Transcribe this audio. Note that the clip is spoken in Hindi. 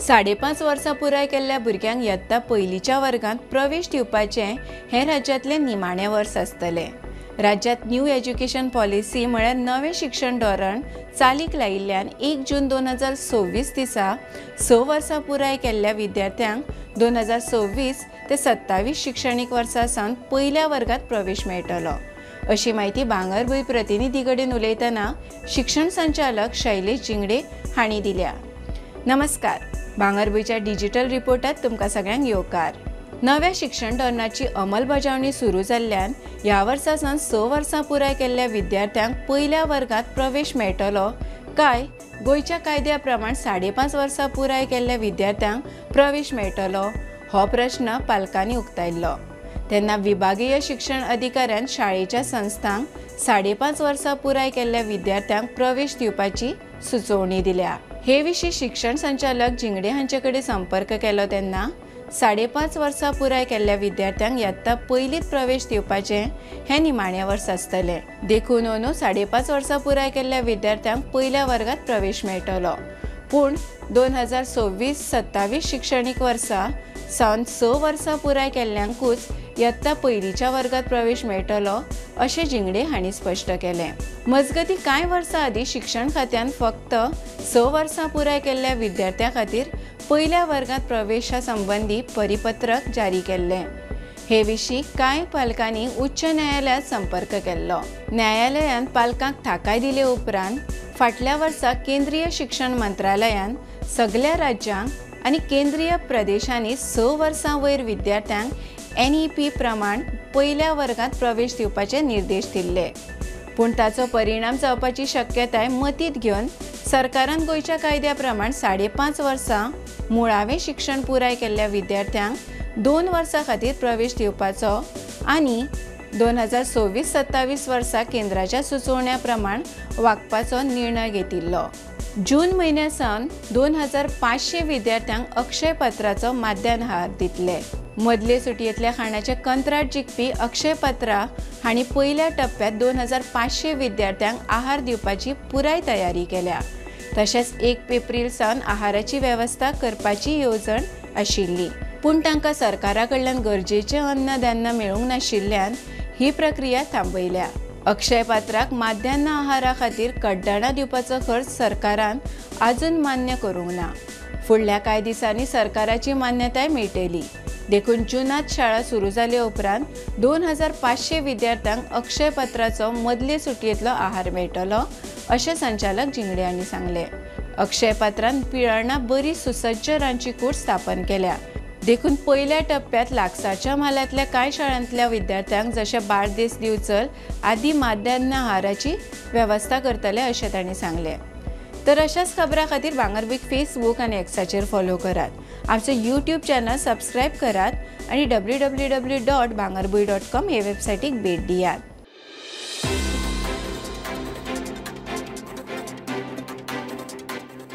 5.5 वर्सां पुराय केल्ल्या भुरग्यांक इयत्ता पयलीच्या वर्गांत प्रवेश दिवपाचें हें राज्यांतलें निमाणें वर्स आसतलें। राज्यांत न्यू एज्युकेशन पॉलिसी म्हळ्यार नवें शिक्षण धोरण चालीक लायिल्ल्यान 1 जून 2026 दिसा 6 वर्सां पुराय केल्ल्या विद्यार्थ्यांक 2026 ते 27 शिक्षणीक वर्सा सावन पयल्या वर्गांत प्रवेश मेळटलो, अशी माहिती भांगरभूंय प्रतिनिधी कडेन उलयतना शिक्षण संचालक शैलेश जिंगडे हांणी दिल्या। नमस्कार, भांगरभूंयच्या डिजिटल रिपोर्टात तुमकां सगळ्यांक येवकार। नव्या शिक्षण धोरणाची अंमलबजावणी सुरू जाल्ल्यान ह्या वर्सा सावन 6 वर्सां पुराय केल्ल्या विद्यार्थ्यांक पयल्या वर्गांत प्रवेश मेळटलो काय गोंयच्या कायद्या प्रमाण 5.5 वर्सां पुराय केल्ल्या विद्यार्थ्यांक प्रवेश मेळटलो हो प्रश्न पालकांनी उक्तायल्लो। तेन्ना विभागीय शिक्षण अधिकाऱ्यान शाळेच्या संस्थांक 5.5 वर्सां पुराय केल्ल्या विद्यार्थ्यांक प्रवेश दिवपाची सुचोवणी दिल्या। हे विशीं शिक्षण संचालक जिंगडे हांचे कडेन संपर्क केलो तेन्ना 5.5 वर्सां पुराय केल्ल्या विद्यार्थ्यांक इयत्ता पयलीत प्रवेश दिवपाचें हें निमाणें वर्स आसतलें। देखून अंदू 5.5 वर्सां पुराय केल्ल्या विद्यार्थ्यांक पयल्या वर्गांत प्रवेश मेळटलो, पूण 2026-27 शिक्षणीक वर्सा सावन 6 वर्सां पुराय केल्ल्यांकूच इयत्ता पयलीच्या वर्गांत प्रवेश मेळटलो अशें जिंगडे हांणी स्पश्ट केलें। मजगतीं कांय वर्सां आदीं शिक्षण खात्यान फक्त 6 वर्सां पुराय केल्ल्या विद्यार्थ्यां खातीर पयल्या वर्गांत प्रवेशा संबंधी परिपत्रक जारी केल्लें। हे विशीं कांय पालकांनी उच्च न्यायालयात संपर्क केल्लो। न्यायालयान पालकांक थाकाय दिले उपरांत फाटल्या वर्सा केंद्रीय शिक्षण मंत्रालयान सगळ्या राज्यांक आनी केंद्रीय प्रदेशांनी 6 वर्सां वयर विद्यार्थ्यांक NEP प्रमाण पयल्या वर्गांत प्रवेश दिवपाचे निर्देश दिल्ले, पूण ताचो परिणाम जावपाची शक्यताय मतींत घेवन सरकारान गोंयच्या कायद्या प्रमाण 5.5 वर्सां मुळावें शिक्षण पुराय केल्ल्या विद्यार्थ्यांक 2 वर्सां खातीर प्रवेश दिवपाचो आनी 2026-27 वर्सा केंद्राच्या सुचोवण्या प्रमाण वागपाचो निर्णय घेतिल्लो। जून म्हयन्या सावन 2500 विद्यार्थ्यांक अक्षय पत्राचो माध्यान आहार दितले। मदले सुटयेंतल्या खाणाचे कंत्राट जिखपी अक्षय पत्रा हांणी पयल्या टप्प्यात 2500 विद्यार्थ्यांक आहार दिवपाची पुराय तयारी केल्या। तशेंच 1 एप्रिल सावन आहाराची वेवस्था करपाची येवजण आशिल्ली, पूण तांकां सरकारा कडल्यान गरजेचें अन्नधान्य मेळूंक नाशिल्ल्यान ही प्रक्रिया थांबयल्या। अक्षय पत्राक माध्यान्न आहारा खातीर कड्डणां दिवपाचो खर्च सरकारान आजून मान्य करूंक ना। फुडल्या कांय दिसांनी सरकाराची मान्यताय मेळटली। देखून जूनांत शाळा सुरू जाले उपरांत 2500 विद्यार्थ्यांक अक्षय पत्राचो मदले सुटयेंतलो आहार मेळटलो अशें संचालक जिंगडे हांणी सांगलें। अक्षय पत्रान पिळर्णां बरी सुसज्ज रांदची कूड स्थापन केल्या। देखून पयल्या टप्प्यात लागसारच्या म्हालांतल्या कांय शाळांतल्या विद्यार्थ्यांक जशे बार्देस दिवचल आदी माध्यान्न आहाराची वेवस्था करतले अशें तांणी सांगलें। तर अशाच खबरां खातीर भांगरभूंय फेसबूक आनी एक्साचेर फॉलो करात। आमचो यूट्यूब चॅनल सबस्क्रायब करात आनी www.bhangarbuy.com हे वेबसायटीक भेट दियात।